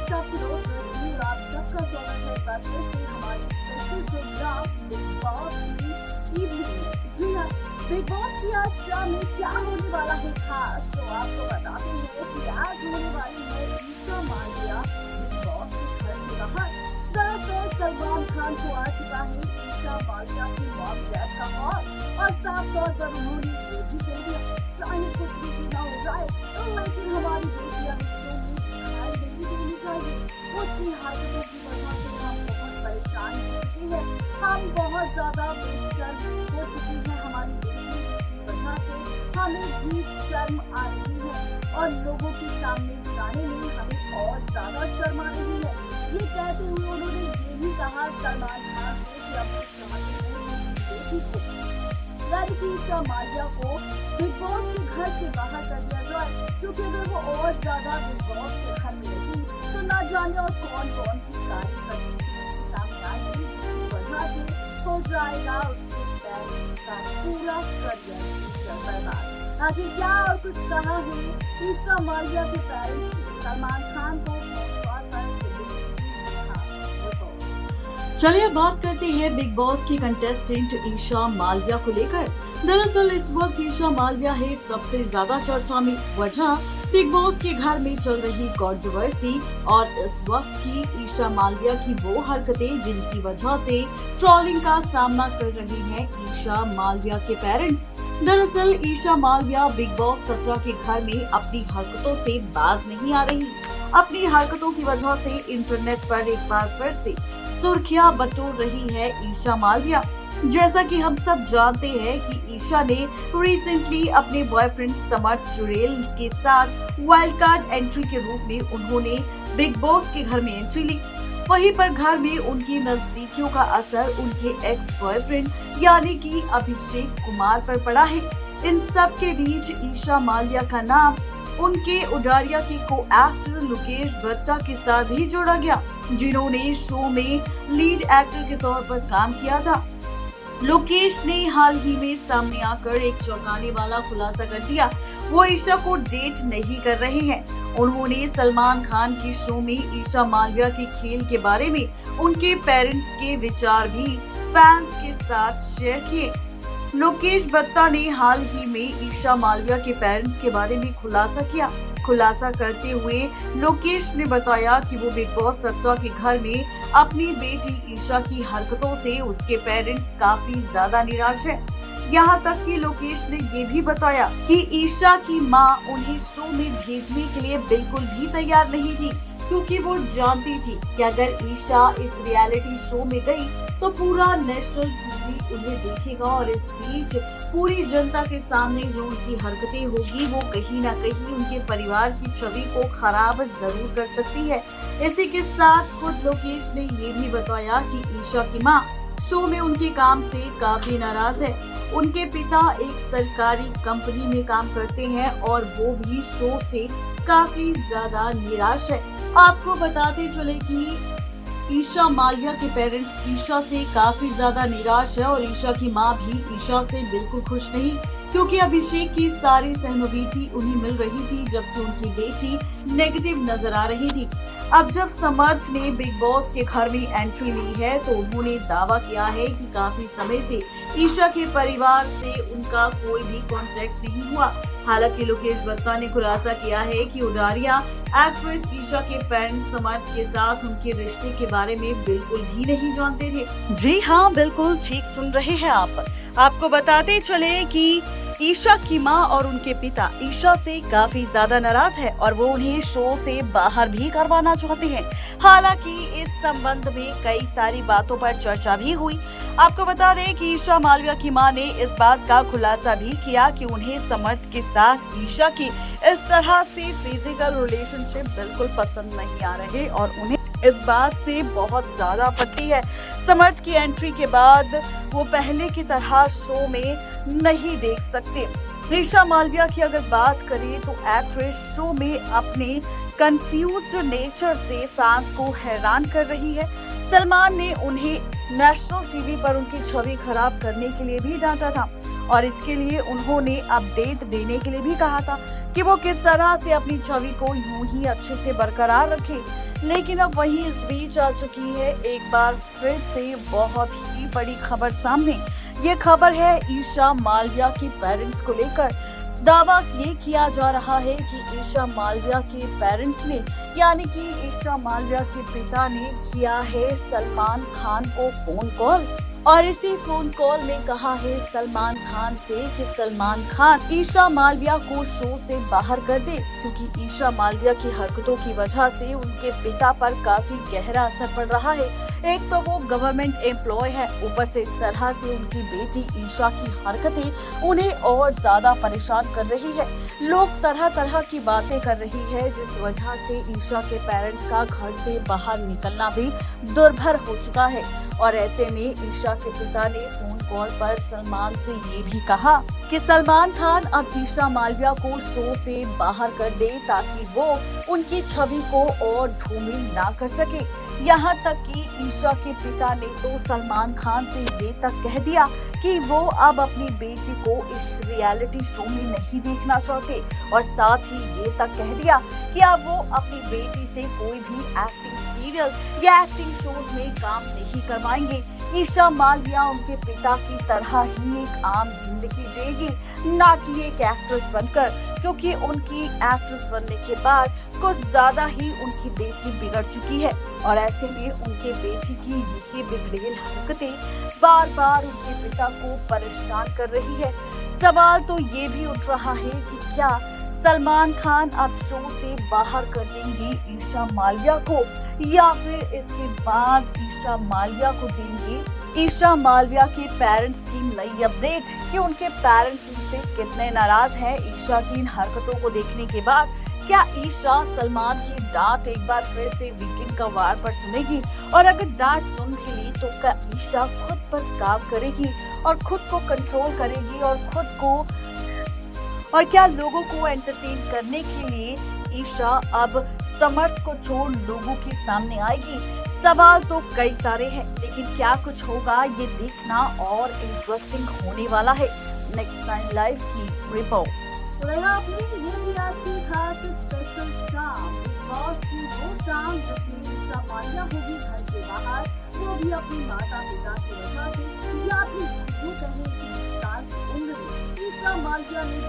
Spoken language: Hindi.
ईशा फिरोज रजनी और आप सबका स्वागत है एक बार फिर से हमारी स्पेशल प्रोग्राम बिग बॉस की इवनिंग में। जी हाँ, बिग बॉस की आज शाम में क्या होने वाला है खास, तो आपको बताते हैं कि आज होने वाली है ईशा मालिया बिग बॉस के घर के बाहर। दरअसल सलमान खान को आ चुका है ईशा मालिया की मॉम डेथ का कॉल और साफ तौर पर उन्होंने ये भी कह दिया चाहे कुछ भी क्यों हो जाए लेकिन हमारी बेटियां उसकी हालतों की वजह से हम बहुत परेशान हो चुके हैं, हम बहुत ज्यादा बेशर्म हो चुकी हैं। हमारी बेटियों की वजह से हमें भी शर्म आ रही है और लोगों के सामने जाने में हमें और ज्यादा शर्म आ रही है। ये कहते हुए उन्होंने ये भी कहा सलमान खान से कि अपनी बेटी को ईशा मालिया को बिग बॉस के घर से बाहर कर दिया जाए, क्योंकि अगर वो और ज्यादा बिग बॉस के घर में रही तो ना जाने और कौन कौन सी कार्य करने सामने आएगी, जिसकी वजह से हो जाएगा उसके पेरेंट्स का पूरा करियर बर्बाद। आखिर क्या और कुछ कहा है ईशा मालिया के पेरेंट्स सलमान खान को चलिए अब बात करते हैं बिग बॉस की कंटेस्टेंट ईशा मालिया को लेकर। दरअसल इस वक्त ईशा मालिया है सबसे ज्यादा चर्चा में। वजह बिग बॉस के घर में चल रही कंट्रोवर्सी और इस वक्त की ईशा मालिया की वो हरकतें जिनकी वजह से ट्रोलिंग का सामना कर रही हैं ईशा मालिया के पेरेंट्स। दरअसल ईशा मालिया बिग बॉस 17 के घर में अपनी हरकतों से बाज नहीं आ रही। अपनी हरकतों की वजह से इंटरनेट पर एक बार फिर से सुर्खियां बटोर रही है ईशा मालिया। जैसा कि हम सब जानते हैं कि ईशा ने रिसेंटली अपने बॉयफ्रेंड समर्थ जुरेल के साथ वाइल्ड कार्ड एंट्री के रूप में उन्होंने बिग बॉस के घर में एंट्री ली। वहीं पर घर में उनकी नजदीकियों का असर उनके एक्स बॉयफ्रेंड यानी कि अभिषेक कुमार पर पड़ा है। इन सब के बीच ईशा मालिया का नाम उनके उडारिया के को एक्टर लोकेश बत्ता के साथ भी जोड़ा गया, जिन्होंने शो में लीड एक्टर के तौर पर काम किया था। लोकेश ने हाल ही में सामने आकर एक चौंकाने वाला खुलासा कर दिया, वो ईशा को डेट नहीं कर रहे हैं। उन्होंने सलमान खान के शो में ईशा मालिया के खेल के बारे में उनके पेरेंट्स के विचार भी फैंस के साथ शेयर किए। लोकेश बत्ता ने हाल ही में ईशा मालिया के पेरेंट्स के बारे में खुलासा किया। खुलासा करते हुए लोकेश ने बताया कि वो बिग बॉस 17 के घर में अपनी बेटी ईशा की हरकतों से उसके पेरेंट्स काफी ज्यादा निराश है। यहाँ तक कि लोकेश ने ये भी बताया कि ईशा की मां उन्हें शो में भेजने के लिए बिल्कुल भी तैयार नहीं थी, क्योंकि वो जानती थी कि अगर ईशा इस रियलिटी शो में गई तो पूरा नेशनल टीवी उन्हें देखेगा और इस बीच पूरी जनता के सामने जो उनकी हरकतें होगी वो कहीं ना कहीं उनके परिवार की छवि को खराब जरूर कर सकती है। इसी के साथ खुद लोकेश ने ये भी बताया कि ईशा की मां शो में उनके काम से काफी नाराज है। उनके पिता एक सरकारी कंपनी में काम करते हैं और वो भी शो से काफी ज्यादा निराश है। आपको बताते चले कि ईशा मालिया के पेरेंट्स ईशा से काफी ज्यादा निराश है और ईशा की मां भी ईशा से बिल्कुल खुश नहीं, क्योंकि अभिषेक की सारी सहानुभूति उन्हें मिल रही थी जबकि उनकी बेटी नेगेटिव नजर आ रही थी। अब जब समर्थ ने बिग बॉस के घर में एंट्री ली है तो उन्होंने दावा किया है कि काफी समय से ईशा के परिवार से उनका कोई भी कांटेक्ट नहीं हुआ। हालांकि लोकेश बत्ता ने खुलासा किया है कि उडारिया एक्ट्रेस ईशा के पेरेंट्स समर्थ के साथ उनके रिश्ते के बारे में बिल्कुल भी नहीं जानते थे। जी हाँ, बिल्कुल ठीक सुन रहे हैं आप। आपको बताते चले कि ईशा की मां और उनके पिता ईशा से काफी ज्यादा नाराज है और वो उन्हें शो से बाहर भी करवाना चाहते हैं। हालांकि इस संबंध में कई सारी बातों पर चर्चा भी हुई। आपको बता दें कि ईशा मालिया की मां ने इस बात का खुलासा भी किया कि उन्हें समर्थ के साथ ईशा की इस तरह से फिजिकल रिलेशनशिप बिल्कुल पसंद नहीं आ रहे और उन्हें इस बात से बहुत ज्यादा आपत्ति है। समर्थ की एंट्री के बाद वो पहले की तरह शो में नहीं देख सकते। ईशा मालिया की अगर बात करें तो एक्ट्रेस शो में अपने कंफ्यूज्ड नेचर से फैंस को हैरान कर रही है। सलमान ने उन्हें नेशनल टीवी पर उनकी छवि खराब करने के लिए भी डांटा था और इसके लिए उन्होंने अपडेट देने के लिए भी कहा था, कि वो किस तरह से अपनी छवि को यूं ही अच्छे से बरकरार रखे। लेकिन अब वही इस बीच आ चुकी है एक बार फिर से बहुत ही बड़ी खबर सामने। ये खबर है ईशा मालविया के पेरेंट्स को लेकर। दावा ये किया जा रहा है कि ईशा मालविया के पेरेंट्स ने यानी कि ईशा मालविया के पिता ने किया है सलमान खान को फोन कॉल और इसी फोन कॉल में कहा है सलमान खान से कि सलमान खान ईशा मालविया को शो से बाहर कर दे, क्योंकि ईशा मालविया की हरकतों की वजह से उनके पिता पर काफी गहरा असर पड़ रहा है। एक तो वो गवर्नमेंट एम्प्लॉय है, ऊपर से इस तरह से उनकी बेटी ईशा की हरकतें उन्हें और ज्यादा परेशान कर रही है। लोग तरह तरह की बातें कर रही है, जिस वजह से ईशा के पेरेंट्स का घर से बाहर निकलना भी दुर्भर हो चुका है। और ऐसे में ईशा के पिता ने फोन कॉल पर सलमान से ये भी कहा कि सलमान खान अब ईशा मालविया को शो से बाहर कर दे, ताकि वो उनकी छवि को और धूमिल ना कर सके। यहाँ तक कि ईशा के पिता ने तो सलमान खान से ये तक कह दिया कि वो अब अपनी बेटी को इस रियलिटी शो में नहीं देखना चाहते, और साथ ही ये तक कह दिया कि अब वो अपनी बेटी से कोई भी एक्टिंग सीरियल या एक्टिंग शोज में काम नहीं करवाएंगे। ईशा मालविया उनके पिता की तरह ही एक आम जिंदगी जिएगी, ना कि एक एक्ट्रेस बनकर, क्योंकि उनकी एक्ट्रेस बनने के बाद कुछ ज्यादा ही उनकी बेटी बिगड़ चुकी है। और ऐसे में उनके बेटी की ये बिगड़ेल हरकतें बार बार उनके पिता को परेशान कर रही है। सवाल तो ये भी उठ रहा है कि क्या सलमान खान अब शो से बाहर कर देंगे ईशा मालविया को, या फिर इसके बाद ईशा मालविया को देंगे ईशा मालविया के पेरेंट्स की नई अपडेट कि उनके पेरेंट्स उनसे कितने नाराज हैं ईशा की इन हरकतों को देखने के बाद। क्या ईशा सलमान की डांट एक बार फिर से वीकेंड का वार पर सुनेगी, और अगर डांट सुन भी ली तो क्या ईशा खुद पर काम करेगी और खुद को कंट्रोल करेगी और क्या लोगों को एंटरटेन करने के लिए ईशा अब समर्थ को छोड़ लोगों के सामने आएगी? सवाल तो कई सारे हैं, लेकिन क्या कुछ होगा ये देखना और इंटरेस्टिंग होने वाला है। नेक्स्ट टाइम लाइव की रिपोर्ट। तो रहा आपने ये भी आज की खास स्पेशल शाम, बॉस की वो शाम जिसमें ईशा मालविया होगी घर से बाहर, वो भी अपनी माता पिता की वजह से, या फिर यूं कहें कि साल की उम्र में ईशा मालविया ने